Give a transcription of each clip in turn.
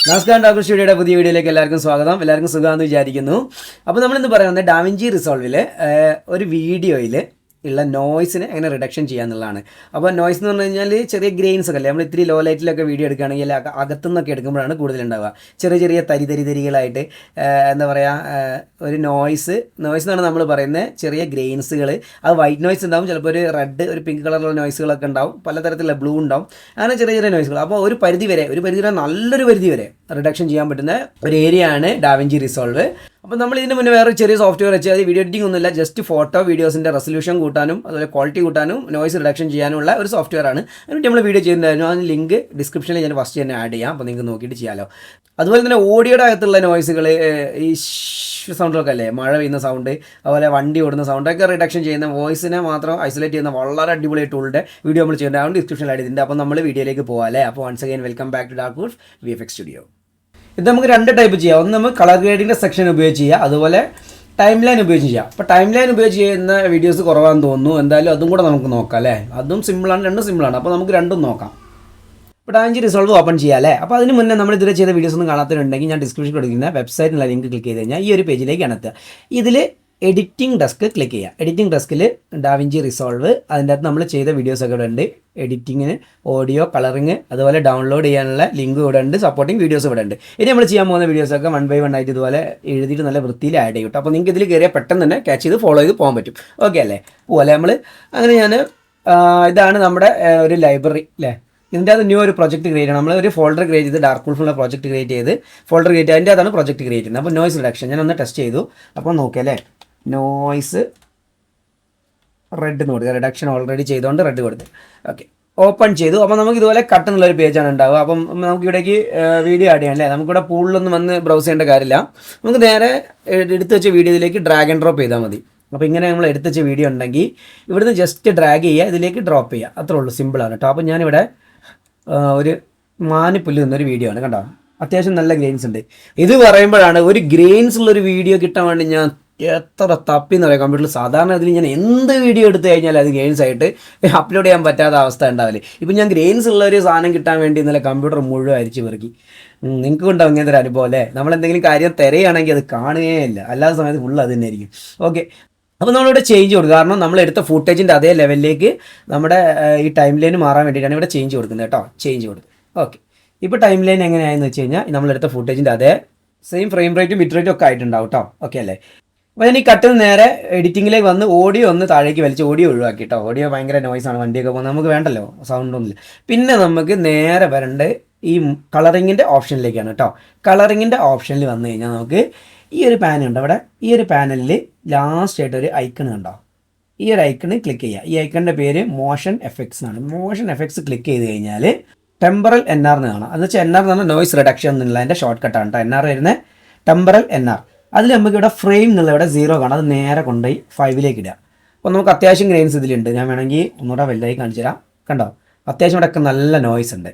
നമസ്കാരം, ഡോക്ടർ സ്റ്റുഡിയോയുടെ പുതിയ വീഡിയോയിലേക്ക് എല്ലാവർക്കും സ്വാഗതം. എല്ലാവർക്കും സുഖമാണെന്ന് വിചാരിക്കുന്നു. അപ്പോൾ നമ്മളിന്ന് പറയുന്നത് ഡാവിഞ്ചി റിസോൾവിൽ ഒരു വീഡിയോയിൽ ഉള്ള നോയ്സിനെ എങ്ങനെ റിഡക്ഷൻ ചെയ്യാന്നുള്ളതാണ്. അപ്പോൾ നോയ്സ് എന്ന് പറഞ്ഞു കഴിഞ്ഞാൽ ചെറിയ ഗ്രെയിൻസ് ഒക്കെ അല്ലേ, നമ്മൾ ഇത്തിരി ലോ ലൈറ്റിലൊക്കെ വീഡിയോ എടുക്കുകയാണെങ്കിൽ അകത്തുനിന്നൊക്കെ എടുക്കുമ്പോഴാണ് കൂടുതലുണ്ടാവുക. ചെറിയ ചെറിയ തരികളായിട്ട് എന്താ പറയുക, ഒരു നോയ്സ് എന്നാണ് നമ്മൾ പറയുന്നത്. ചെറിയ ഗ്രെയിൻസുകൾ, അത് വൈറ്റ് നോയ്സ് ഉണ്ടാവും, ചിലപ്പോൾ ഒരു റെഡ് ഒരു പിങ്ക് കളറുള്ള നോയ്സുകളൊക്കെ ഉണ്ടാവും, പലതരത്തിലുള്ള ബ്ലൂ ഉണ്ടാവും, അങ്ങനെ ചെറിയ ചെറിയ നോയ്സുകൾ. അപ്പോൾ ഒരു പരിധി വരെ നല്ലൊരു പരിധി വരെ റിഡക്ഷൻ ചെയ്യാൻ പറ്റുന്ന ഒരു ഏരിയ ആണ് ഡാവിഞ്ചി റിസോൾവ്. അപ്പോൾ നമ്മൾ ഇതിന് മുന്നേ വേറെ ചെറിയ സോഫ്റ്റ്വെയർ വെച്ച്, അത് വീഡിയോ എഡിറ്റിംഗ് ഒന്നുമില്ല, ജസ്റ്റ് ഫോട്ടോ വീഡിയോസിൻ്റെ റെസൊല്യൂഷൻ കൂട്ടാനും അതുപോലെ ക്വാളിറ്റി കൂട്ടാനും നോയ്സ് റിഡക്ഷൻ ചെയ്യാനുള്ള ഒരു സോഫ്റ്റ്വെയർ ആണ്. അതിന് നമ്മൾ വീഡിയോ ചെയ്യുന്നതായിരുന്നു. അതിന് ലിങ്ക് ഡിസ്ക്രിപ്ഷനിൽ ഞാൻ ഫസ്റ്റ് തന്നെ ആഡ് ചെയ്യാം, അപ്പോൾ നിങ്ങൾക്ക് നോക്കിയിട്ട് ചെയ്യാമല്ലോ. അതുപോലെ തന്നെ ഓഡിയോയുടെ അകത്തുള്ള നോയ്സുകൾ, ഈ സൗണ്ടൊക്കെ അല്ലേ, മഴ പെയ്യുന്ന സൗണ്ട്, അതുപോലെ വണ്ടി ഓടുന്ന സൗണ്ടൊക്കെ റിഡക്ഷൻ ചെയ്യുന്ന, വോയിസിനെ മാത്രം ഐസൊലേറ്റ് ചെയ്യുന്ന വളരെ അടിപൊളി ടൂളിൻ്റെ വീഡിയോ നമ്മൾ ചെയ്യുന്നുണ്ട്. അതുകൊണ്ട് ഡിസ്ക്രിപ്ഷനിൽ ആഡ് ചെയ്തിട്ടുണ്ട്. അപ്പോൾ നമ്മൾ വീഡിയോയിലേക്ക് പോകാം അല്ലേ. അപ്പോൾ once again welcome back to dark wolf VFX studio. ഇത് നമുക്ക് രണ്ട് ടൈപ്പ് ചെയ്യാം. ഒന്ന് നമുക്ക് കളർ ഗ്രേഡിൻ്റെ സെക്ഷൻ ഉപയോഗിച്ച് ചെയ്യാം, അതുപോലെ ടൈം ലൈൻ ഉപയോഗിച്ച് ചെയ്യാം. അപ്പോൾ ടൈം ലൈൻ ഉപയോഗിച്ച് ചെയ്യുന്ന വീഡിയോസ് കുറവാണെന്ന് തോന്നുന്നു. എന്തായാലും അതും കൂടെ നമുക്ക് നോക്കാം അല്ലേ. അതും സിമ്പിളാണ്, രണ്ടും സിമ്പിളാണ്. അപ്പോൾ നമുക്ക് രണ്ടും നോക്കാം. ഇപ്പോൾ ഡാവിഞ്ചി റിസോൾവ് ഓപ്പൺ ചെയ്യാം അല്ലേ. അപ്പോൾ അതിന് മുന്നേ നമ്മൾ ഇതുവരെ ചെയ്ത വീഡിയോസ് ഒന്നും കാണാത്തവരുണ്ടെങ്കിൽ ഞാൻ ഡിസ്ക്രിപ്ഷൻ കൊടുക്കുന്ന വെബ്സൈറ്റിനുള്ള ലിങ്ക് ക്ലിക്ക് ചെയ്ത് കഴിഞ്ഞാൽ ഈ ഒരു പേജിലേക്കാണ് എത്തുക. ഇതിൽ എഡിറ്റിംഗ് ഡെസ്ക് ക്ലിക്ക് ചെയ്യുക. എഡിറ്റിംഗ് ഡെസ്കിൽ ഡാവിഞ്ചി റിസോൾവ്, അതിൻ്റെ അകത്ത് നമ്മൾ ചെയ്ത വീഡിയോസൊക്കെ ഇവിടെ ഉണ്ട്. എഡിറ്റിങ്ങിന്, ഓഡിയോ, കളറിങ്, അതുപോലെ ഡൗൺലോഡ് ചെയ്യാനുള്ള ലിങ്ക് ഇവിടെ ഉണ്ട്, സപ്പോർട്ടിങ് വീഡിയോസ് ഇവിടെ ഉണ്ട്. ഇനി നമ്മൾ ചെയ്യാൻ പോകുന്ന വീഡിയോസൊക്കെ 1 by 1 ആയിട്ട് ഇതുപോലെ എഴുതിയിട്ട് നല്ല വൃത്തിയിൽ ആഡ് ചെയ്യും. അപ്പോൾ നിങ്ങൾക്ക് ഇതിൽ കയറിയാൽ പെട്ടെന്ന് തന്നെ ക്യാച്ച് ചെയ്ത് ഫോളോ ചെയ്ത് പോകാൻ പറ്റും. ഓക്കെ അല്ലേ, പോലെ നമ്മൾ അങ്ങനെ ഇതാണ് നമ്മുടെ ഒരു ലൈബ്രറി അല്ലേ. ഇതിൻ്റെ അത് ന്യൂ ഒരു പ്രൊജക്റ്റ് ക്രിയേറ്റ് ചെയ്യണം. നമ്മൾ ഒരു ഫോൾഡർ ക്രിയേറ്റ് ചെയ്ത് ഡാർക്ക് വൂൾഫുള്ള പ്രൊജക്റ്റ് ക്രിയേറ്റ് ചെയ്ത് ഫോൾഡർ ക്രിയേറ്റ് ചെയ്ത് അതിൻ്റെ അതാണ് പ്രൊജക്റ്റ് ക്രിയേറ്റ് ചെയ്യുന്നത്. അപ്പോൾ നോയ്സ് റിഡക്ഷൻ ഞാൻ ഒന്ന് ടെസ്റ്റ് ചെയ്തു. അപ്പോൾ നോക്കിയല്ലേ, നോയ്സ് റെഡ് എന്ന് കൊടുക്കുക. റിഡക്ഷൻ ഓൾറെഡി ചെയ്തുകൊണ്ട് റെഡ് കൊടുത്ത് ഓക്കെ ഓപ്പൺ ചെയ്തു. അപ്പോൾ നമുക്ക് ഇതുപോലെ കട്ട് എന്നുള്ളൊരു പേജാണ് ഉണ്ടാവുക. അപ്പം നമുക്ക് ഇവിടേക്ക് വീഡിയോ ആഡ് ചെയ്യാം അല്ലേ. നമുക്കിവിടെ പൂളിലൊന്നും വന്ന് ബ്രൗസ് ചെയ്യേണ്ട കാര്യമില്ല. നമുക്ക് നേരെ എടുത്ത് വെച്ച വീഡിയോയിലേക്ക് ഡ്രാഗ് ആൻഡ് ഡ്രോപ്പ് ചെയ്താൽ മതി. അപ്പോൾ ഇങ്ങനെ നമ്മൾ എടുത്ത് വെച്ച വീഡിയോ ഉണ്ടെങ്കിൽ ഇവിടുന്ന് ജസ്റ്റ് ഡ്രാഗ് ചെയ്യുക, ഇതിലേക്ക് ഡ്രോപ്പ് ചെയ്യുക, അത്രേ ഉള്ളൂ, സിമ്പിളാണ് കേട്ടോ. അപ്പോൾ ഞാനിവിടെ ഒരു മാനിപ്പുല്ല് എന്നൊരു വീഡിയോ ആണ് കണ്ടോ. അത്യാവശ്യം നല്ല ഗ്രെയിൻസ് ഉണ്ട്. ഇത് പറയുമ്പോഴാണ് ഒരു ഗ്രെയിൻസ് ഉള്ളൊരു വീഡിയോ കിട്ടാൻ വേണ്ടി ഞാൻ എത്ര തപ്പിന്ന് പറയാം കമ്പ്യൂട്ടറിൽ. സാധാരണ ഇതിൽ ഞാൻ എന്ത് വീഡിയോ എടുത്തു കഴിഞ്ഞാൽ അത് ഗ്രെയിൻസ് ആയിട്ട് അപ്ലോഡ് ചെയ്യാൻ പറ്റാത്ത അവസ്ഥ ഉണ്ടാവില്ലേ. ഇപ്പം ഞാൻ ഗ്രെയിൻസ് ഉള്ള ഒരു സാധനം കിട്ടാൻ വേണ്ടി ഇന്നലെ കമ്പ്യൂട്ടർ മുഴുവൻ അരിച്ച് പെറുക്കി. നിങ്ങൾക്ക് ഉണ്ടാവും ഇങ്ങനത്തെ ഒരു അനുഭവം അല്ലേ. നമ്മളെന്തെങ്കിലും കാര്യം തിരയാണെങ്കിൽ അത് കാണുകയില്ല, അല്ലാത്ത സമയത്ത് ഫുള്ള് അത് തന്നെ ആയിരിക്കും. ഓക്കെ, അപ്പോൾ നമ്മളിവിടെ ചേഞ്ച് കൊടുക്കുക. കാരണം നമ്മൾ എടുത്ത ഫുട്ടേജിൻ്റെ അതേ ലെവലിലേക്ക് നമ്മുടെ ഈ ടൈം ലൈൻ മാറാൻ വേണ്ടിയിട്ടാണ് ഇവിടെ ചേഞ്ച് കൊടുക്കുന്നത് കേട്ടോ. ചേഞ്ച് കൊടുക്കുക. ഓക്കെ, ഇപ്പോൾ ടൈം ലൈൻ എങ്ങനെയായെന്ന് വെച്ച് കഴിഞ്ഞാൽ നമ്മളെടുത്ത ഫുട്ടേജിൻ്റെ അതേ സെയിം ഫ്രെയിം റേറ്റും ബിറ്റ് റേറ്റും ഒക്കെ ആയിട്ടുണ്ടാവും കേട്ടോ. ഓക്കെ അല്ലേ. അപ്പോൾ ഞാൻ ഈ കട്ടിൽ നേരെ എഡിറ്റിങ്ങിലേക്ക് വന്ന് ഓഡിയോ ഒന്ന് താഴേക്ക് വലിച്ച് ഓഡിയോ ഒഴിവാക്കി കേട്ടോ. ഓഡിയോ ഭയങ്കര നോയ്സാണ്, വണ്ടിയൊക്കെ പോകുന്നത്, നമുക്ക് വേണ്ടല്ലോ, സൗണ്ടൊന്നുമില്ല. പിന്നെ നമുക്ക് നേരെ വരേണ്ടത് ഈ കളറിങ്ങിൻ്റെ ഓപ്ഷനിലേക്കാണ് കേട്ടോ. കളറിങ്ങിൻ്റെ ഓപ്ഷനിൽ വന്നു കഴിഞ്ഞാൽ നമുക്ക് ഈ ഒരു പാനൽ ഉണ്ട് അവിടെ. ഈ ഒരു പാനലിൽ ലാസ്റ്റ് ആയിട്ട് ഒരു ഐക്കൺ കണ്ടോ. ഈ ഒരു ഐക്കണ് ക്ലിക്ക് ചെയ്യുക. ഈ ഐക്കണിൻ്റെ പേര് മോഷൻ എഫക്ട്സ് എന്നാണ്. മോഷൻ എഫക്ട്സ് ക്ലിക്ക് ചെയ്ത് കഴിഞ്ഞാൽ ടെമ്പറൽ NR എന്ന് കാണാം. എന്ന് വെച്ചാൽ NR എന്ന് പറഞ്ഞാൽ നോയ്സ് റിഡക്ഷൻ എന്നുള്ള അതിൻ്റെ ഷോർട്ട് കട്ടാണ് കേട്ടോ. NR വരുന്നത് ടെമ്പറൽ NR. അതിൽ നമുക്ക് ഇവിടെ ഫ്രെയിം എന്നുള്ള ഇവിടെ 0 കാണാം. അത് നേരെ കൊണ്ടുപോയി 5ലേക്ക് ഇടുക. അപ്പോൾ നമുക്ക് അത്യാവശ്യം ഗ്രെയിൻസ് ഇതിലുണ്ട്. ഞാൻ വേണമെങ്കിൽ ഒന്നുകൂടെ വലുതായി കാണിച്ചു തരാം. കണ്ടോ, അത്യാവശ്യം ഇവിടെയൊക്കെ നല്ല നോയ്സ് ഉണ്ട്.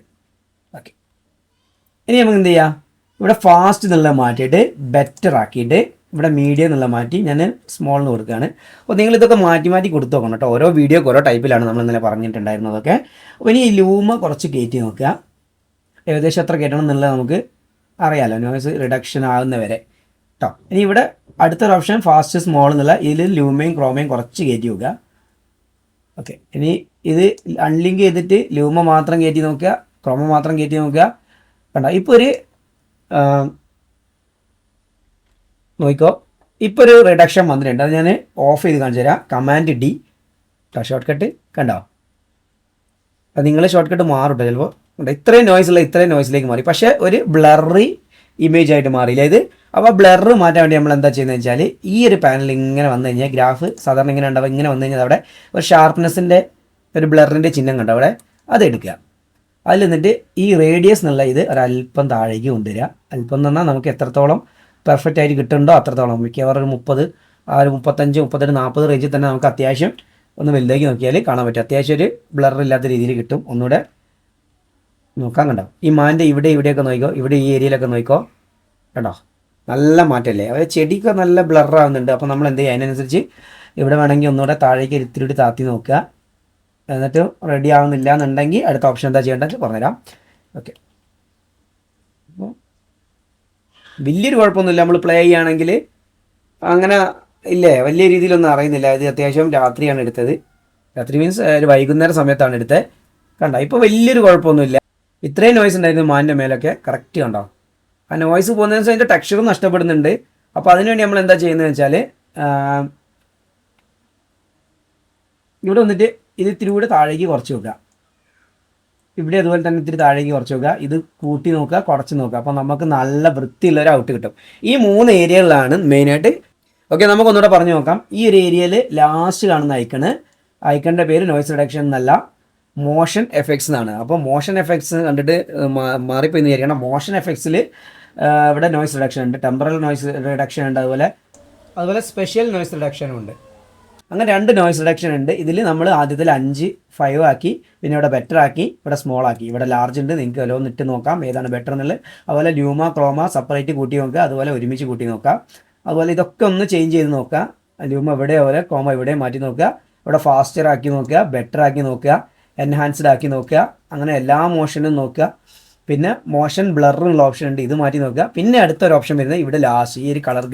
ഓക്കെ, ഇനി നമുക്ക് എന്ത് ചെയ്യാം, ഇവിടെ ഫാസ്റ്റ് എന്നുള്ള മാറ്റിയിട്ട് ബെറ്റർ ആക്കിയിട്ട് ഇവിടെ മീഡിയം എന്നുള്ള മാറ്റി ഞാൻ സ്മോളിന് കൊടുക്കുകയാണ്. അപ്പോൾ നിങ്ങളിതൊക്കെ മാറ്റി കൊടുത്തു നോക്കണം കേട്ടോ. ഓരോ വീഡിയോക്ക് ഓരോ ടൈപ്പിലാണ് നമ്മൾ ഇന്നലെ പറഞ്ഞിട്ടുണ്ടായിരുന്നതൊക്കെ. അപ്പോൾ ഇനി ഈ ലൂമ കുറച്ച് കയറ്റി നോക്കുക. ഏകദേശം എത്ര കയറ്റണം എന്നുള്ളത് നമുക്ക് അറിയാമല്ലോ, നോയ്സ് റിഡക്ഷൻ ആകുന്നവരെ കേട്ടോ. ഇനി ഇവിടെ അടുത്തൊരു ഓപ്ഷൻ ഫാസ്റ്റ് സ്മോൾ എന്നുള്ള, ഇതിൽ ലൂമയും ക്രോമയും കുറച്ച് കയറ്റി നോക്കുക. ഓക്കെ, ഇനി ഇത് അൺലിങ്ക് ചെയ്തിട്ട് ലൂമ മാത്രം കയറ്റി നോക്കുക, ക്രോമ മാത്രം കയറ്റി നോക്കുക. കണ്ടോ, ഇപ്പോൾ ഒരു നോക്കിക്കോ, ഇപ്പോൾ ഒരു റിഡക്ഷൻ വന്നിട്ടുണ്ട്. അത് ഞാൻ ഓഫ് ചെയ്ത് കാണിച്ചു തരാം. കമാൻഡ് D ഷോർട്ട് കട്ട് കണ്ടോ. അത് നിങ്ങൾ ഷോർട്ട് കട്ട് മാറും കേട്ടോ ചിലപ്പോൾ. ഇത്രയും നോയ്സിലേക്ക് മാറി, പക്ഷേ ഒരു ബ്ലറി ഇമേജ് ആയിട്ട് മാറിയില്ല ഇത്. അപ്പോൾ ബ്ലർ മാറ്റാൻ വേണ്ടി നമ്മൾ എന്താ ചെയ്യുന്നത് വെച്ചാൽ ഈ ഒരു പാനൽ ഇങ്ങനെ വന്നു കഴിഞ്ഞാൽ ഗ്രാഫ് സാധാരണ ഇങ്ങനെ ഉണ്ടാവും. ഇങ്ങനെ വന്നു കഴിഞ്ഞാൽ അവിടെ ഒരു ഷാർപ്നെസ്സിൻ്റെ ഒരു ബ്ലറിൻ്റെ ചിഹ്നം കണ്ടോ അവിടെ, അത് എടുക്കുക. അതിൽ നിന്നിട്ട് ഈ റേഡിയസ് എന്നുള്ള ഇത് ഒരല്പം താഴേക്ക് കൊണ്ടുവരിക. അല്പം എന്ന് പറഞ്ഞാൽ നമുക്ക് എത്രത്തോളം പെർഫെക്റ്റ് ആയിട്ട് കിട്ടുന്നുണ്ടോ അത്രത്തോളം. മിക്കവാറും ഒരു 30, ആ ഒരു 35, 38, 40 റേഞ്ചിൽ തന്നെ നമുക്ക് അത്യാവശ്യം ഒന്ന് വലുതാക്കി നോക്കിയാൽ കാണാൻ പറ്റും. അത്യാവശ്യം ഒരു ബ്ലർ ഇല്ലാത്ത രീതിയിൽ കിട്ടും. ഒന്നുകൂടെ നോക്കാൻ കണ്ടോ, ഈ മാൻ്റെ ഇവിടെയൊക്കെ നോക്കിക്കോ, ഇവിടെ ഈ ഏരിയയിലൊക്കെ നോക്കിക്കോ കണ്ടോ, നല്ല മാറ്റമല്ലേ. അതായത് ചെടിയൊക്കെ നല്ല ബ്ലറാകുന്നുണ്ട്. അപ്പോൾ നമ്മൾ എന്ത് ചെയ്യുക, അതിനനുസരിച്ച് ഇവിടെ വേണമെങ്കിൽ ഒന്നുകൂടെ താഴേക്ക് ഇത്തിരി താത്തി നോക്കുക. എന്നിട്ട് റെഡി ആവുന്നില്ല എന്നുണ്ടെങ്കിൽ അടുത്ത ഓപ്ഷൻ എന്താ ചെയ്യേണ്ടത് പറഞ്ഞുതരാം. ഓക്കെ, അപ്പോൾ വലിയൊരു കുഴപ്പമൊന്നുമില്ല. നമ്മൾ പ്ലേ ചെയ്യുകയാണെങ്കിൽ അങ്ങനെ ഇല്ലേ, വലിയ രീതിയിലൊന്നും അറിയുന്നില്ല. ഇത് അത്യാവശ്യം രാത്രിയാണ് എടുത്തത്. രാത്രി മീൻസ് ഒരു വൈകുന്നേരം സമയത്താണ് എടുത്തത്. കണ്ടോ, ഇപ്പോൾ വലിയൊരു കുഴപ്പമൊന്നുമില്ല. ഇത്രയും നോയ്സ് ഉണ്ടായിരുന്നു മാനിൻ്റെ മേലൊക്കെ കറക്റ്റ് കണ്ടോ. ആ നോയ്സ് പോകുന്നതിന് വെച്ചാൽ അതിൻ്റെ ടെക്സ്ചറും നഷ്ടപ്പെടുന്നുണ്ട്. അപ്പോൾ അതിനുവേണ്ടി നമ്മൾ എന്താ ചെയ്യുന്നത് വെച്ചാൽ ഇവിടെ വന്നിട്ട് ഇത് ഇത്തിരി കൂടെ താഴേക്ക് കുറച്ച് വെക്കുക. ഇവിടെ അതുപോലെ തന്നെ ഇത്തിരി താഴേക്ക് കുറച്ച് വെക്കുക. ഇത് കൂട്ടി നോക്കുക, കുറച്ച് നോക്കുക. അപ്പോൾ നമുക്ക് നല്ല വൃത്തിയുള്ളൊരു ഔട്ട് കിട്ടും. ഈ 3 ഏരിയകളിലാണ് മെയിനായിട്ട്. ഓക്കെ, നമുക്കൊന്നുകൂടെ പറഞ്ഞു നോക്കാം. ഈ ഒരു ഏരിയയിൽ ലാസ്റ്റ് കാണുന്ന ഐക്കണിൻ്റെ പേര് നോയ്സ് റിഡക്ഷൻ എന്നല്ല, മോഷൻ എഫക്ട്സ് എന്നാണ്. അപ്പോൾ മോഷൻ എഫക്ട്സ് കണ്ടിട്ട് മാറിപ്പോയി എന്ന് വിചാരിക്കണം. മോഷൻ എഫക്ട്സിൽ ഇവിടെ നോയ്സ് റിഡക്ഷൻ ഉണ്ട്, ടെമ്പറൽ നോയ്സ് റിഡക്ഷൻ ഉണ്ട്, അതുപോലെ സ്പെഷ്യൽ നോയ്സ് റിഡക്ഷനും ഉണ്ട്. അങ്ങനെ 2 നോയ്സ് റിഡക്ഷൻ ഉണ്ട്. ഇതിൽ നമ്മൾ ആദ്യത്തിൽ 5 ആക്കി, പിന്നെ ഇവിടെ ബെറ്റർ ആക്കി, ഇവിടെ സ്മോൾ ആക്കി, ഇവിടെ ലാർജ് ഉണ്ട്. നിങ്ങൾക്ക് ഓരോന്ന് ഇട്ട് നോക്കാം ഏതാണ് ബെറ്റർ എന്നുള്ളത്. അതുപോലെ ല്യൂമ ക്രോമ സെപ്പറേറ്റ് കൂട്ടി നോക്കുക, അതുപോലെ ഒരുമിച്ച് കൂട്ടി നോക്കാം. അതുപോലെ ഇതൊക്കെ ഒന്ന് ചേഞ്ച് ചെയ്ത് നോക്കുക. ല്യൂമ ഇവിടെ പോലെ ക്രോമ ഇവിടെ മാറ്റി നോക്കുക, ഇവിടെ ഫാസ്റ്റർ ആക്കി നോക്കുക, ബെറ്റർ ആക്കി നോക്കുക, എൻഹാൻസ്ഡ് ആക്കി നോക്കുക. അങ്ങനെ എല്ലാ മോഷനും നോക്കുക. പിന്നെ മോഷൻ ബ്ലറിനുള്ള ഓപ്ഷൻ ഉണ്ട്, ഇത് മാറ്റി നോക്കുക. പിന്നെ അടുത്തൊരു ഓപ്ഷൻ വരുന്നത് ഇവിടെ ലാസ്റ്റ് ഈ ഒരു കളർ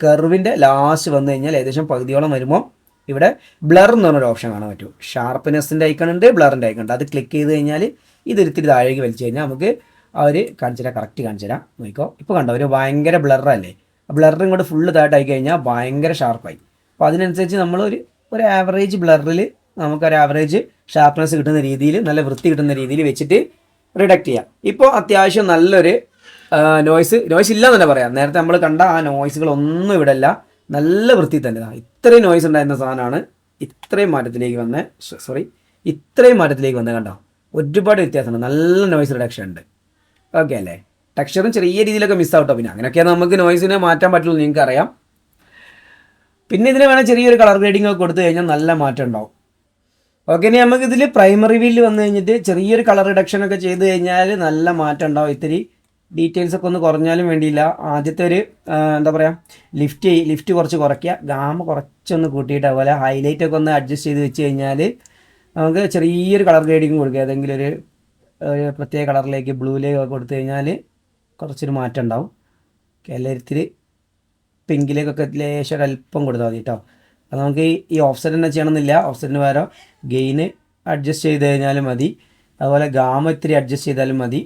കർവിൻ്റെ ലാസ്റ്റ് വന്നു കഴിഞ്ഞാൽ ഏകദേശം പകുതിയോളം വരുമ്പോൾ ഇവിടെ ബ്ലർ എന്ന് പറഞ്ഞൊരു ഓപ്ഷൻ കാണാൻ പറ്റും. ഷാർപ്പ്നെസ്സിൻ്റെ ഐക്കൺ ഉണ്ട്, ബ്ലറിൻ്റെ ഐക്കൺ ഉണ്ട്. അത് ക്ലിക്ക് ചെയ്ത് കഴിഞ്ഞാൽ ഇതൊരിത്തിരി താഴേക്ക് വലിച്ചു കഴിഞ്ഞാൽ നമുക്ക് അവർ കാണിച്ചു തരാം, കറക്റ്റ് കാണിച്ചു തരാം. നോക്കിക്കോ, ഇപ്പോൾ കണ്ടോ ഒരു ഭയങ്കര ബ്ലറല്ലേ. ബ്ലറിനും കൂടെ ഫുള്ള് താഴായി കഴിഞ്ഞാൽ ഭയങ്കര ഷാർപ്പായി. അപ്പോൾ അതിനനുസരിച്ച് നമ്മൾ ഒരു ആവറേജ് ബ്ലറിൽ നമുക്കൊരു ആവറേജ് ഷാർപ്പ്നെസ് കിട്ടുന്ന രീതിയിൽ, നല്ല വൃത്തി കിട്ടുന്ന രീതിയിൽ വെച്ചിട്ട് റിഡക്റ്റ് ചെയ്യാം. ഇപ്പോൾ അത്യാവശ്യം നല്ലൊരു നോയ്സ് ഇല്ല എന്ന് തന്നെ പറയാം. നേരത്തെ നമ്മൾ കണ്ട ആ നോയ്സുകളൊന്നും ഇവിടെ അല്ല, നല്ല വൃത്തി തന്നെ. ഇത്രയും നോയ്സ് ഉണ്ടായിരുന്ന സാധനമാണ് ഇത്രയും മാറ്റത്തിലേക്ക് വന്നത് കണ്ടോ. ഒരുപാട് വ്യത്യാസമുണ്ട്, നല്ല നോയ്സ് റിഡക്ഷൻ ഉണ്ട്. ഓക്കെ അല്ലേ. ടെക്സ്ചറും ചെറിയ രീതിയിലൊക്കെ മിസ്സാവട്ടോ. പിന്നെ അങ്ങനെയൊക്കെ നമുക്ക് നോയ്സിനെ മാറ്റാൻ പറ്റുള്ളൂ, നിങ്ങൾക്ക് അറിയാം. പിന്നെ ഇതിന് വേണേൽ ചെറിയൊരു കളർ ഗ്രേഡിംഗ് ഒക്കെ കൊടുത്തു കഴിഞ്ഞാൽ നല്ല മാറ്റം ഉണ്ടാവും. ഓക്കെ, ഇനി നമുക്ക് ഇതിൽ പ്രൈമറി വ്യൂവിൽ വന്നു കഴിഞ്ഞിട്ട് ചെറിയൊരു കളർ റിഡക്ഷൻ ഒക്കെ ചെയ്ത് കഴിഞ്ഞാൽ നല്ല മാറ്റം ഉണ്ടാവും. ഇത്തിരി ഡീറ്റെയിൽസ് ഒക്കെ ഒന്ന് കുറഞ്ഞാലും വേണ്ടിയില്ല. ആദ്യത്തെ ഒരു എന്താ പറയുക, ലിഫ്റ്റ് കുറച്ച് കുറയ്ക്കുക, ഗാമ കുറച്ചൊന്ന് കൂട്ടിയിട്ട് അതുപോലെ ഹൈലൈറ്റ് ഒക്കെ ഒന്ന് അഡ്ജസ്റ്റ് ചെയ്ത് വെച്ച് കഴിഞ്ഞാൽ നമുക്ക് ചെറിയൊരു കളർ ഗ്രേഡിങ് കൊടുക്കുക. ഏതെങ്കിലും ഒരു പ്രത്യേക കളറിലേക്ക് ബ്ലൂയിലേക്ക് ഒക്കെ കൊടുത്തു കഴിഞ്ഞാൽ കുറച്ചൊരു മാറ്റം ഉണ്ടാവും. എല്ലാത്തിരി പിങ്കിലേക്കൊക്കെ ലേശം അല്പം കൊടുത്താൽ മതി കേട്ടോ. അത് നമുക്ക് ഈ ഓഫ്സെറ്റ് തന്നെ ചെയ്യണമെന്നില്ല. ഓഫ്സെറ്റിന് പകരം ഗെയിന് അഡ്ജസ്റ്റ് ചെയ്ത് കഴിഞ്ഞാലും മതി, അതുപോലെ ഗാമ ഇത്തിരി അഡ്ജസ്റ്റ് ചെയ്താലും മതി.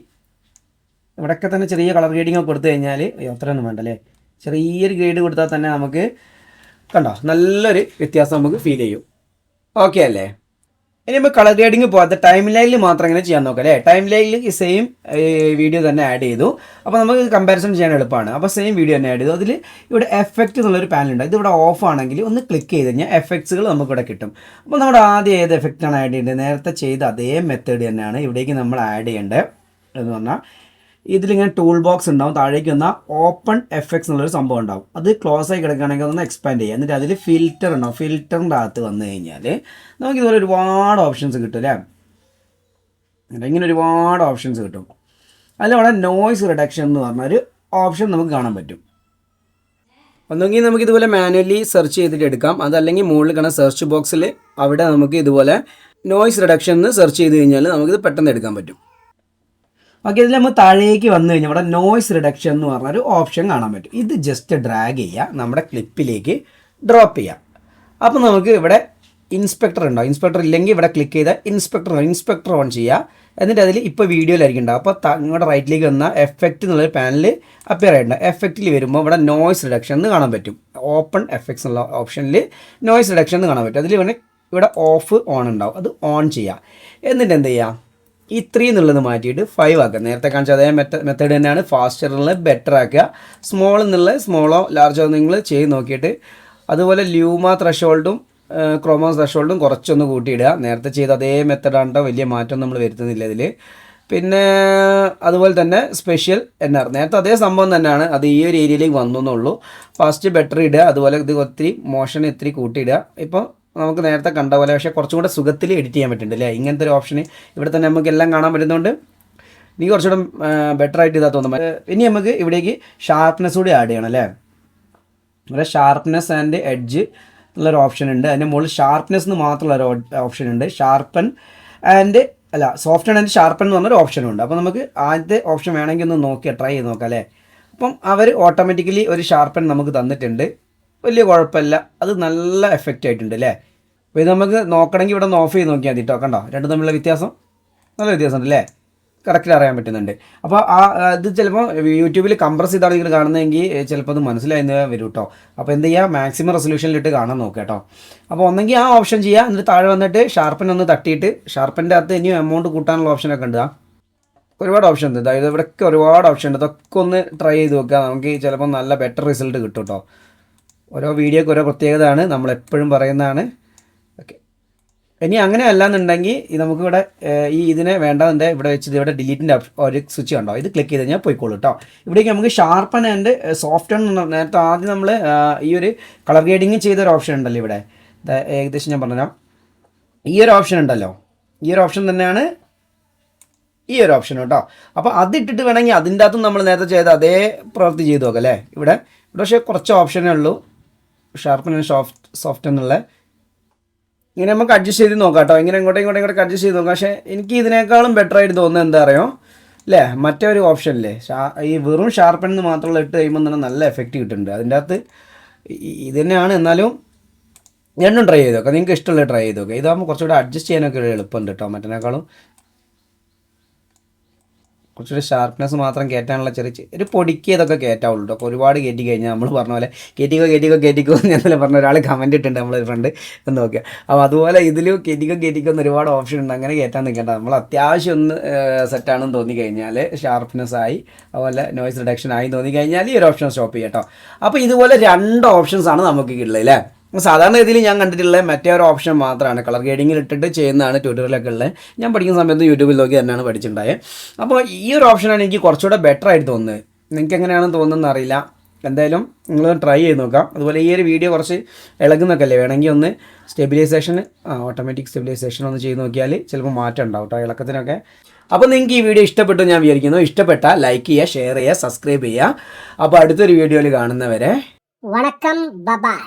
ഇവിടെയൊക്കെ തന്നെ ചെറിയ കളർ ഗ്രേഡിങ് ഒക്കെ കൊടുത്തു കഴിഞ്ഞാൽ അത്രയൊന്നും വേണ്ടല്ലേ, ചെറിയൊരു ഗ്രേഡ് കൊടുത്താൽ തന്നെ നമുക്ക് കണ്ടോ നല്ലൊരു വ്യത്യാസം നമുക്ക് ഫീൽ ചെയ്യും. ഓക്കെ അല്ലേ. ഇനി നമ്മൾ കളർ ഗ്രേഡിങ് പോകാത്ത ടൈം ലൈനിൽ മാത്രം ഇങ്ങനെ ചെയ്യാൻ നോക്കാം അല്ലേ. ടൈം ലൈനിൽ ഈ സെയിം വീഡിയോ തന്നെ ആഡ് ചെയ്തു. അപ്പോൾ നമുക്ക് കമ്പാരിസൺ ചെയ്യാൻ എളുപ്പമാണ്. അപ്പോൾ സെയിം വീഡിയോ തന്നെ ആഡ് ചെയ്തു. അതിൽ ഇവിടെ എഫക്റ്റ് എന്നുള്ളൊരു പാനലുണ്ട്. ഇത് ഇവിടെ ഓഫ് ആണെങ്കിൽ ഒന്ന് ക്ലിക്ക് ചെയ്ത് കഴിഞ്ഞാൽ എഫക്ട്സുകൾ നമുക്കിവിടെ കിട്ടും. അപ്പോൾ നമ്മുടെ ആദ്യം ഏത് എഫക്റ്റാണ് ആഡ് ചെയ്യേണ്ടത്, നേരത്തെ ചെയ്ത അതേ മെത്തേഡ് തന്നെയാണ് ഇവിടേക്ക് നമ്മൾ ആഡ് ചെയ്യേണ്ടത്. എന്ന് പറഞ്ഞാൽ ഇതിലിങ്ങനെ ടൂൾ ബോക്സ് ഉണ്ടാവും, താഴേക്ക് വന്നാൽ ഓപ്പൺ എഫക്ട്സ് എന്നുള്ളൊരു സംഭവം ഉണ്ടാവും. അത് ക്ലോസ് ആയി കിടക്കുകയാണെങ്കിൽ ഒന്ന് എക്സ്പാൻഡ് ചെയ്യുക. എന്നിട്ട് അതിൽ ഫിൽറ്റർ ഉണ്ടാവും. ഫിൽറ്ററിൻ്റെ അകത്ത് വന്നു കഴിഞ്ഞാൽ നമുക്കിതുപോലെ ഒരുപാട് ഓപ്ഷൻസ് കിട്ടും അല്ലേ. ഇങ്ങനെ ഒരുപാട് ഓപ്ഷൻസ് കിട്ടും. അതിലവിടെ നോയ്സ് റിഡക്ഷൻ എന്ന് പറഞ്ഞൊരു ഓപ്ഷൻ നമുക്ക് കാണാൻ പറ്റും. ഒന്നെങ്കിൽ നമുക്ക് ഇതുപോലെ മാനുവലി സെർച്ച് ചെയ്തിട്ട് എടുക്കാം, അതല്ലെങ്കിൽ മുകളിൽ കാണാൻ സെർച്ച് ബോക്സിൽ അവിടെ നമുക്ക് ഇതുപോലെ നോയ്സ് റിഡക്ഷൻ എന്ന് സെർച്ച് ചെയ്ത് കഴിഞ്ഞാൽ നമുക്കിത് പെട്ടെന്ന് എടുക്കാൻ പറ്റും. ഓക്കെ, ഇതിൽ നമ്മൾ താഴേക്ക് വന്നു കഴിഞ്ഞാൽ ഇവിടെ നോയ്സ് റിഡക്ഷൻ എന്ന് പറഞ്ഞൊരു ഓപ്ഷൻ കാണാൻ പറ്റും. ഇത് ജസ്റ്റ് ഡ്രാഗ് ചെയ്യുക, നമ്മുടെ ക്ലിപ്പിലേക്ക് ഡ്രോപ്പ് ചെയ്യുക. അപ്പോൾ നമുക്ക് ഇവിടെ ഇൻസ്പെക്ടർ ഉണ്ടാവും. ഇൻസ്പെക്ടർ ഇല്ലെങ്കിൽ ഇവിടെ ക്ലിക്ക് ചെയ്താൽ ഇൻസ്പെക്ടർ ഓൺ ചെയ്യുക. എന്നിട്ട് അതിൽ ഇപ്പോൾ വീഡിയോയിലായിരിക്കും ഉണ്ടാവും. അപ്പോൾ നിങ്ങളുടെ റൈറ്റിലേക്ക് വന്ന എഫക്റ്റ് എന്നുള്ളൊരു പാനൽ അപ്പിയർ ആയിട്ടുണ്ട്. എഫക്റ്റിൽ വരുമ്പോൾ ഇവിടെ നോയ്സ് റിഡക്ഷൻ എന്ന് കാണാൻ പറ്റും. ഓപ്പൺ എഫക്ട്സ് എന്നുള്ള ഓപ്ഷനിൽ നോയ്സ് റിഡക്ഷൻ എന്ന് കാണാൻ പറ്റും. അതിൽ ഇവിടെ ഓഫ് ഓൺ ഉണ്ടാവും, അത് ഓൺ ചെയ്യുക. എന്നിട്ട് എന്ത് ചെയ്യുക, ഈ 3 എന്നുള്ളത് മാറ്റിയിട്ട് 5 ആക്കുക. നേരത്തെ കാണിച്ച അതേ മെത്തേഡ് തന്നെയാണ്. ഫാസ്റ്റർ എന്നുള്ളത് ബെറ്റർ ആക്കുക, സ്മോൾ എന്നുള്ളത് സ്മോളോ ലാർജോ നിങ്ങൾ ചെയ്ത് നോക്കിയിട്ട് അതുപോലെ ല്യൂമ ത്രഷോൾഡും ക്രോമോ ത്രഷോൾഡും കുറച്ചൊന്ന് കൂട്ടിയിടുക. നേരത്തെ ചെയ്ത അതേ മെത്തേഡാണ് കേട്ടോ, വലിയ മാറ്റം നമ്മൾ വരുത്തുന്നില്ല ഇതിൽ. പിന്നെ അതുപോലെ തന്നെ സ്പെഷ്യൽ നേരത്തെ അതേ സംഭവം തന്നെയാണ്, അത് ഈ ഒരു ഏരിയയിലേക്ക് വന്നു എന്നുള്ളൂ. ഫാസ്റ്റ് ബെറ്റർ ഇടുക, അതുപോലെ ഇത് ഒത്തിരി മോഷൻ ഇത്തിരി കൂട്ടിയിടുക. ഇപ്പോൾ നമുക്ക് നേരത്തെ കണ്ട പോലെ പക്ഷേ കുറച്ചും കൂടെ സുഖത്തിൽ എഡിറ്റ് ചെയ്യാൻ പറ്റുന്നുണ്ട് അല്ലേ. ഇങ്ങനത്തെ ഒരു ഓപ്ഷന് ഇവിടെ തന്നെ നമുക്ക് എല്ലാം കാണാൻ പറ്റുന്നതുകൊണ്ട് എനിക്ക് കുറച്ചുകൂടെ ബെറ്റർ ആയിട്ട് ഇതാ തോന്നുന്നത്. ഇനി നമുക്ക് ഇവിടേക്ക് ഷാർപ്നെസ് കൂടി ആഡ് ചെയ്യണം അല്ലേ. ഇവിടെ ഷാർപ്നെസ് ആൻഡ് എഡ്ജ് എന്നുള്ളൊരു ഓപ്ഷൻ ഉണ്ട്. അതിൻ്റെ മുകളിൽ ഷാർപ്നെസ് എന്ന് മാത്രമുള്ളൊരു ഓപ്ഷൻ ഉണ്ട്. സോഫ്റ്റ് ആൻഡ് ഷാർപ്പൻ എന്ന് പറഞ്ഞൊരു ഓപ്ഷനും ഉണ്ട്. അപ്പോൾ നമുക്ക് ആദ്യത്തെ ഓപ്ഷൻ വേണമെങ്കിൽ ഒന്ന് ട്രൈ ചെയ്ത് നോക്കാം അല്ലേ. അപ്പം അവർ ഓട്ടോമാറ്റിക്കലി ഒരു ഷാർപ്പൻ നമുക്ക് തന്നിട്ടുണ്ട്. വലിയ കുഴപ്പമില്ല, അത് നല്ല എഫക്റ്റ് ആയിട്ടുണ്ട് അല്ലേ. അപ്പോൾ ഇത് നമുക്ക് നോക്കണമെങ്കിൽ ഇവിടെ ഒന്ന് ഓഫ് ചെയ്ത് നോക്കിയാൽ മതി കേട്ടോ. കണ്ടോ രണ്ടും തമ്മിലുള്ള വ്യത്യാസം, നല്ല വ്യത്യാസമുണ്ട് അല്ലേ, കറക്റ്റ് അറിയാൻ പറ്റുന്നുണ്ട്. അപ്പോൾ ഇത് ചിലപ്പോൾ യൂട്യൂബിൽ കംപ്രസ് ചെയ്താണ് നിങ്ങൾ കാണുന്നതെങ്കിൽ ചിലപ്പോൾ അത് മനസ്സിലായെന്ന് വരും കേട്ടോ. അപ്പോൾ എന്ത് ചെയ്യുക, മാക്സിമം റെസൊല്യൂഷനിലിട്ട് കാണാൻ നോക്കുക കേട്ടോ. അപ്പോൾ ഒന്നെങ്കിൽ ആ ഓപ്ഷൻ ചെയ്യുക, എന്നിട്ട് താഴെ വന്നിട്ട് ഷാർപ്പൻ ഒന്ന് തട്ടിയിട്ട് ഷാർപ്പൻ്റെ അകത്ത് ഇനിയും എമൗണ്ട് കൂട്ടാനുള്ള ഓപ്ഷനൊക്കെ ഉണ്ട്. ഒരുപാട് ഓപ്ഷൻ ഉണ്ട്, അതായത് ഇവിടെയൊക്കെ ഒരുപാട് ഓപ്ഷൻ ഉണ്ട്. അതൊക്കെ ഒന്ന് ട്രൈ ചെയ്ത് നോക്കുക, നമുക്ക് ചിലപ്പോൾ നല്ല ബെറ്റർ റിസൾട്ട് കിട്ടും കേട്ടോ. ഓരോ വീഡിയോക്ക് ഓരോ പ്രത്യേകതയാണ്, നമ്മളെപ്പോഴും പറയുന്നതാണ്. ഓക്കെ, ഇനി അങ്ങനെ അല്ലാന്നുണ്ടെങ്കിൽ നമുക്കിവിടെ ഇതിനെ വേണ്ടതിൻ്റെ ഇവിടെ വെച്ച് ഇവിടെ ഡിലീറ്റിൻ്റെ ഒരു സ്വിച്ച് കണ്ടോ, ഇത് ക്ലിക്ക് ചെയ്ത് കഴിഞ്ഞാൽ പോയിക്കോളൂ കേട്ടോ. ഇവിടേക്ക് നമുക്ക് ഷാർപ്പൻ ആൻഡ് സോഫ്റ്റൺ നേരത്തെ ആദ്യം നമ്മൾ ഈ ഒരു കളർ ഗ്രേഡിങ് ചെയ്തൊരു ഓപ്ഷൻ ഉണ്ടല്ലോ ഇവിടെ, ഏകദേശം ഞാൻ പറഞ്ഞുതരാം. ഈ ഒരു ഓപ്ഷൻ ഉണ്ടല്ലോ, ഈ ഒരു ഓപ്ഷൻ തന്നെയാണ് ഈ ഒരു ഓപ്ഷൻ കേട്ടോ. അപ്പോൾ അതിട്ടിട്ട് വേണമെങ്കിൽ അതിൻ്റെ അകത്തും നമ്മൾ നേരത്തെ ചെയ്ത അതേ പ്രവൃത്തി ചെയ്ത് നോക്കാം അല്ലേ. ഇവിടെ പക്ഷേ കുറച്ച് ഓപ്ഷനേ ഉള്ളൂ, ഷാർപ്പൻ ആൻഡ് സോഫ്റ്റ് എന്നുള്ള. ഇങ്ങനെ നമുക്ക് അഡ്ജസ്റ്റ് ചെയ്ത് നോക്കാം കേട്ടോ, ഇങ്ങനെ ഇങ്ങോട്ടേക്ക് അഡ്ജസ്റ്റ് ചെയ്ത് നോക്കാം. പക്ഷേ എനിക്ക് ഇതിനേക്കാളും ബെറ്റർ ആയിട്ട് തോന്നുന്നത് എന്താ അറിയോ അല്ലേ, മറ്റേ ഒരു ഓപ്ഷനില്ലേ, ഈ വെറും ഷാർപ്പൻ എന്ന് മാത്രമുള്ള ഇട്ട് കഴിയുമ്പോൾ തന്നെ നല്ല എഫക്റ്റ് കിട്ടുന്നുണ്ട്. അതിൻ്റെ അകത്ത് ഇത് തന്നെയാണ്, എന്നാലും രണ്ടും ട്രൈ ചെയ്ത് നോക്കാം, നിങ്ങൾക്ക് ഇഷ്ടമുള്ള ട്രൈ ചെയ്ത് നോക്കാം. ഇതാകുമ്പോൾ കുറച്ചുകൂടെ അഡ്ജസ്റ്റ് ചെയ്യാനൊക്കെ എളുപ്പമുണ്ട് കേട്ടോ, മറ്റേനേക്കാളും കുറച്ചൊരു ഷാർപ്നെസ് മാത്രം കയറ്റാനുള്ള ചെറിയ ഒരു പൊടിക്കിയതൊക്കെ കയറ്റാവുള്ളൂ കേട്ടോ. അപ്പോൾ ഒരുപാട് കയറ്റി കഴിഞ്ഞാൽ നമ്മൾ പറഞ്ഞ പോലെ കയറ്റിക്കോ എന്നല്ല പറഞ്ഞ ഒരാൾ കമൻറ്റ് ഇട്ടുണ്ട് നമ്മളൊരു ഫ്രണ്ട് എന്ന് നോക്കുക. അപ്പോൾ അതുപോലെ ഇതിൽ കയറ്റിക്കോ എന്ന് ഒരുപാട് ഓപ്ഷൻ ഉണ്ട്, അങ്ങനെ കയറ്റാൻ നിൽക്കേണ്ട. നമ്മൾ അത്യാവശ്യം ഒന്ന് സെറ്റാണെന്ന് തോന്നിക്കഴിഞ്ഞാൽ, ഷാർപ്നെസ് ആയി അതുപോലെ നോയ്സ് റിഡക്ഷൻ ആയി തോന്നിക്കഴിഞ്ഞാൽ ഈ ഒരു ഓപ്ഷൻ സ്റ്റോപ്പ് ചെയ്യാം കേട്ടോ. അപ്പോൾ ഇതുപോലെ 2 ഓപ്ഷൻസാണ് നമുക്ക് ഉള്ളത് അല്ലേ. സാധാരണ രീതിയിൽ ഞാൻ കണ്ടിട്ടുള്ള മറ്റേ ഒരു ഓപ്ഷൻ മാത്രമാണ്, കളർ ഗ്രേഡിങ്ങിൽ ഇട്ടിട്ട് ചെയ്യുന്നതാണ് ട്യൂട്ടോറിയലൊക്കെ ഉള്ളത്. ഞാൻ പഠിക്കുന്ന സമയത്ത് യൂട്യൂബിൽ നോക്കി തന്നെയാണ് പഠിച്ചിട്ടുണ്ടായത്. അപ്പോൾ ഈ ഒരു ഓപ്ഷനാണ് എനിക്ക് കുറച്ചുകൂടെ ബെറ്റർ ആയിട്ട് തോന്നുന്നത്. നിങ്ങൾക്ക് എങ്ങനെയാണെന്ന് തോന്നുന്നതെന്ന് അറിയില്ല, എന്തായാലും നിങ്ങൾ ട്രൈ ചെയ്ത് നോക്കാം. അതുപോലെ ഈ ഒരു വീഡിയോ കുറച്ച് ഇളകുന്നൊക്കെ അല്ലേ, വേണമെങ്കിൽ ഒന്ന് സ്റ്റെബിലൈസേഷൻ ഓട്ടോമാറ്റിക് സ്റ്റെബിലൈസേഷൻ ഒന്ന് ചെയ്ത് നോക്കിയാൽ ചിലപ്പോൾ മാറ്റം ഉണ്ടാവും കേട്ടോ ഇളക്കത്തിനൊക്കെ. അപ്പോൾ നിങ്ങൾക്ക് ഈ വീഡിയോ ഇഷ്ടപ്പെട്ടു ഞാൻ വിചാരിക്കുന്നു. ഇഷ്ടപ്പെട്ടാൽ ലൈക്ക് ചെയ്യുക, ഷെയർ ചെയ്യുക, സബ്സ്ക്രൈബ് ചെയ്യുക. അപ്പോൾ അടുത്തൊരു വീഡിയോയിൽ കാണുന്നവരെ വണക്കം, ബൈ.